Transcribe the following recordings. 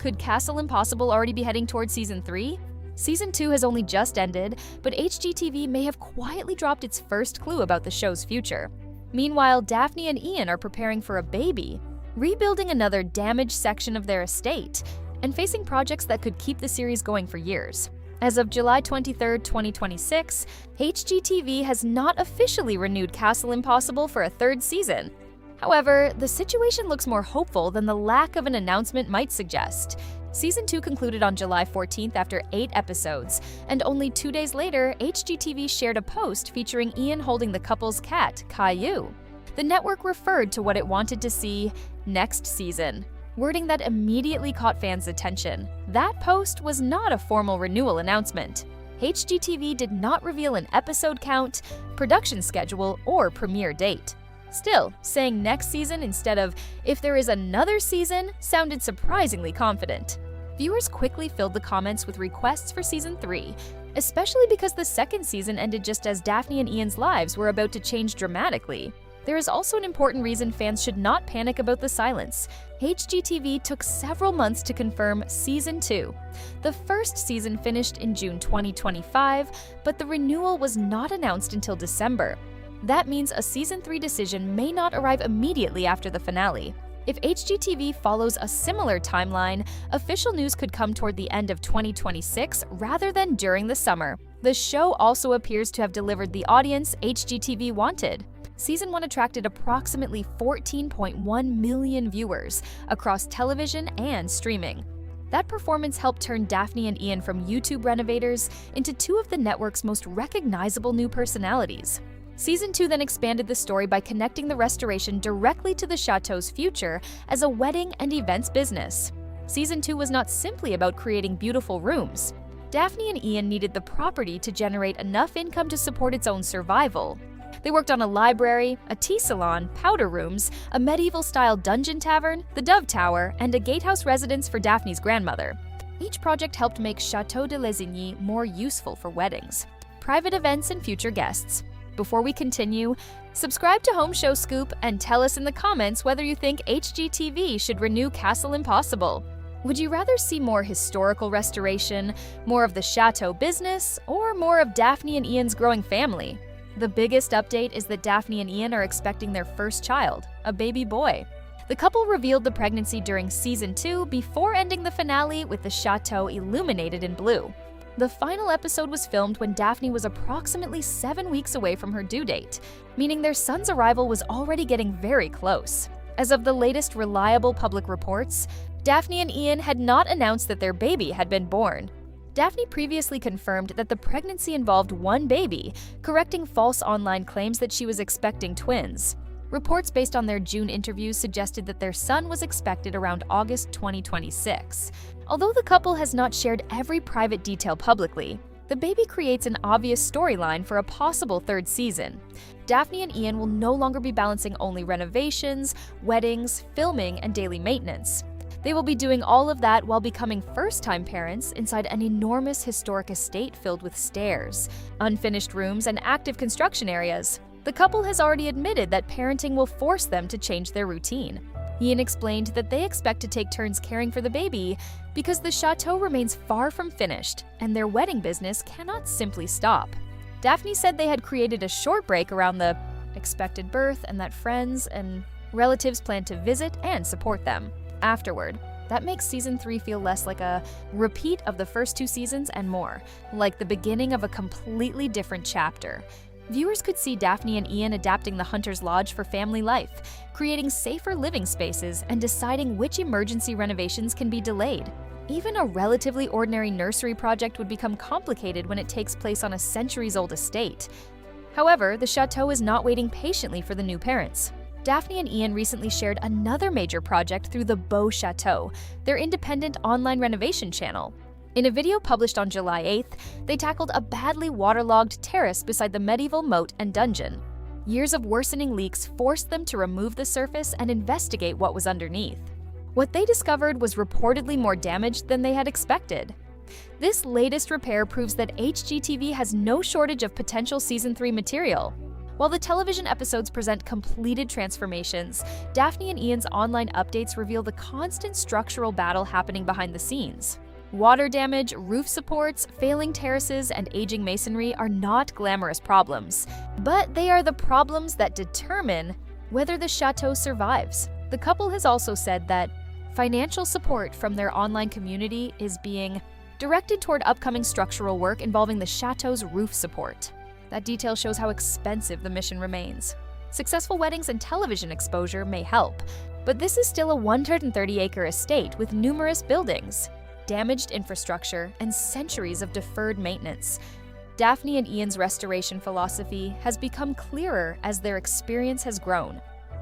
Could Castle Impossible already be heading towards Season 3? Season 2 has only just ended, but HGTV may have quietly dropped its first clue about the show's future. Meanwhile, Daphne and Ian are preparing for a baby, rebuilding another damaged section of their estate, and facing projects that could keep the series going for years. As of July 23, 2026, HGTV has not officially renewed Castle Impossible for a third season. However, the situation looks more hopeful than the lack of an announcement might suggest. Season 2 concluded on July 14th after 8 episodes, and only 2 days later, HGTV shared a post featuring Ian holding the couple's cat, Caillou. The network referred to what it wanted to see next season, wording that immediately caught fans' attention. That post was not a formal renewal announcement. HGTV did not reveal an episode count, production schedule, or premiere date. Still, saying next season instead of if there is another season sounded surprisingly confident. Viewers quickly filled the comments with requests for Season 3, especially because the second season ended just as Daphne and Ian's lives were about to change dramatically. There is also an important reason fans should not panic about the silence. HGTV took several months to confirm Season 2. The first season finished in June 2025, but the renewal was not announced until December. That means a Season 3 decision may not arrive immediately after the finale. If HGTV follows a similar timeline, official news could come toward the end of 2026 rather than during the summer. The show also appears to have delivered the audience HGTV wanted. Season 1 attracted approximately 14.1 million viewers across television and streaming. That performance helped turn Daphne and Ian from YouTube renovators into two of the network's most recognizable new personalities. Season 2 then expanded the story by connecting the restoration directly to the Chateau's future as a wedding and events business. Season 2 was not simply about creating beautiful rooms. Daphne and Ian needed the property to generate enough income to support its own survival. They worked on a library, a tea salon, powder rooms, a medieval-style dungeon tavern, the Dove Tower, and a gatehouse residence for Daphne's grandmother. Each project helped make Chateau de Lesigny more useful for weddings, private events, and future guests. Before we continue, subscribe to Home Show Scoop and tell us in the comments whether you think HGTV should renew Castle Impossible. Would you rather see more historical restoration, more of the Chateau business, or more of Daphne and Ian's growing family? The biggest update is that Daphne and Ian are expecting their first child, a baby boy. The couple revealed the pregnancy during Season 2 before ending the finale with the Chateau illuminated in blue. The final episode was filmed when Daphne was approximately 7 weeks away from her due date, meaning their son's arrival was already getting very close. As of the latest reliable public reports, Daphne and Ian had not announced that their baby had been born. Daphne previously confirmed that the pregnancy involved one baby, correcting false online claims that she was expecting twins. Reports based on their June interviews suggested that their son was expected around August 2026. Although the couple has not shared every private detail publicly, the baby creates an obvious storyline for a possible third season. Daphne and Ian will no longer be balancing only renovations, weddings, filming, and daily maintenance. They will be doing all of that while becoming first-time parents inside an enormous historic estate filled with stairs, unfinished rooms, and active construction areas. The couple has already admitted that parenting will force them to change their routine. Ian explained that they expect to take turns caring for the baby because the Chateau remains far from finished and their wedding business cannot simply stop. Daphne said they had created a short break around the expected birth and that friends and relatives plan to visit and support them afterward. That makes Season 3 feel less like a repeat of the first 2 seasons and more like the beginning of a completely different chapter. Viewers could see Daphne and Ian adapting the Hunter's Lodge for family life, creating safer living spaces, and deciding which emergency renovations can be delayed. Even a relatively ordinary nursery project would become complicated when it takes place on a centuries-old estate. However, the Chateau is not waiting patiently for the new parents. Daphne and Ian recently shared another major project through the Beau Chateau, their independent online renovation channel. In a video published on July 8th, they tackled a badly waterlogged terrace beside the medieval moat and dungeon. Years of worsening leaks forced them to remove the surface and investigate what was underneath. What they discovered was reportedly more damaged than they had expected. This latest repair proves that HGTV has no shortage of potential Season 3 material. While the television episodes present completed transformations, Daphne and Ian's online updates reveal the constant structural battle happening behind the scenes. Water damage, roof supports, failing terraces, and aging masonry are not glamorous problems, but they are the problems that determine whether the chateau survives. The couple has also said that financial support from their online community is being directed toward upcoming structural work involving the chateau's roof support. That detail shows how expensive the mission remains. Successful weddings and television exposure may help, but this is still a 130-acre estate with numerous buildings, damaged infrastructure, and centuries of deferred maintenance. Daphne and Ian's restoration philosophy has become clearer as their experience has grown.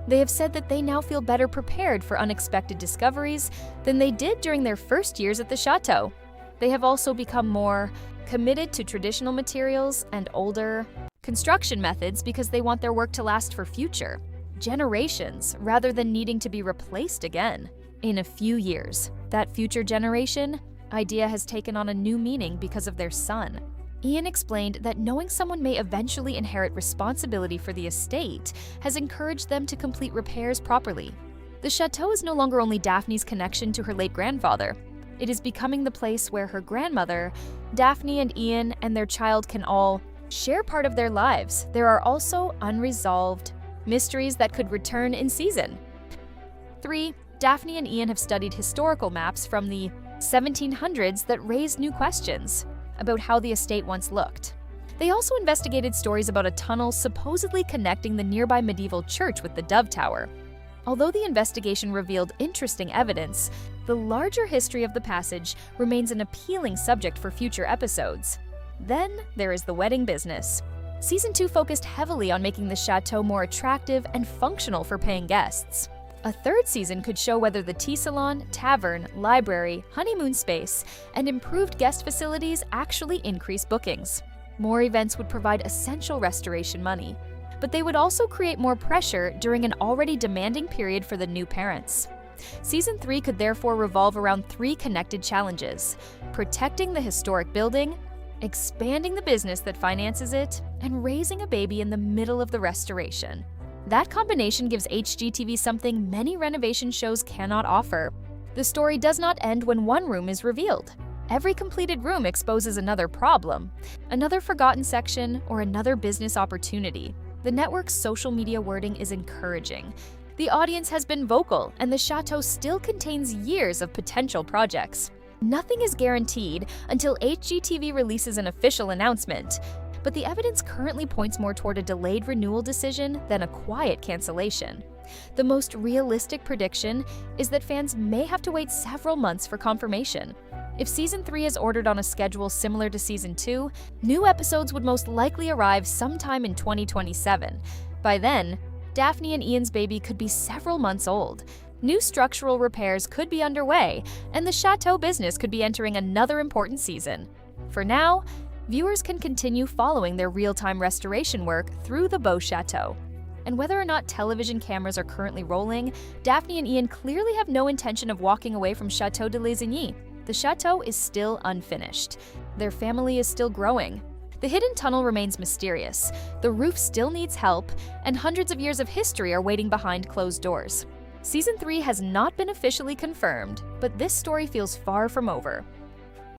They have said that they now feel better prepared for unexpected discoveries than they did during their first years at the chateau. They have also become more committed to traditional materials and older construction methods because they want their work to last for future generations rather than needing to be replaced again in a few years. That future generation idea has taken on a new meaning because of their son. Ian explained that knowing someone may eventually inherit responsibility for the estate has encouraged them to complete repairs properly. The chateau is no longer only Daphne's connection to her late grandfather. It is becoming the place where her grandmother, Daphne and Ian, and their child can all share part of their lives. There are also unresolved mysteries that could return in season 3. Daphne and Ian have studied historical maps from the 1700s that raise new questions about how the estate once looked. They also investigated stories about a tunnel supposedly connecting the nearby medieval church with the Dove Tower. Although the investigation revealed interesting evidence, the larger history of the passage remains an appealing subject for future episodes. Then there is the wedding business. Season 2 focused heavily on making the chateau more attractive and functional for paying guests. A third season could show whether the tea salon, tavern, library, honeymoon space, and improved guest facilities actually increase bookings. More events would provide essential restoration money, but they would also create more pressure during an already demanding period for the new parents. Season 3 could therefore revolve around 3 connected challenges: protecting the historic building, expanding the business that finances it, and raising a baby in the middle of the restoration. That combination gives HGTV something many renovation shows cannot offer. The story does not end when one room is revealed. Every completed room exposes another problem, another forgotten section, or another business opportunity. The network's social media wording is encouraging. The audience has been vocal, and the chateau still contains years of potential projects. Nothing is guaranteed until HGTV releases an official announcement, but the evidence currently points more toward a delayed renewal decision than a quiet cancellation. The most realistic prediction is that fans may have to wait several months for confirmation. If Season 3 is ordered on a schedule similar to Season 2, new episodes would most likely arrive sometime in 2027. By then, Daphne and Ian's baby could be several months old. New structural repairs could be underway, and the chateau business could be entering another important season. For now, viewers can continue following their real-time restoration work through the Beau Chateau. And whether or not television cameras are currently rolling, Daphne and Ian clearly have no intention of walking away from Chateau de Lesigny. The chateau is still unfinished. Their family is still growing. The hidden tunnel remains mysterious, the roof still needs help, and hundreds of years of history are waiting behind closed doors. Season 3 has not been officially confirmed, but this story feels far from over.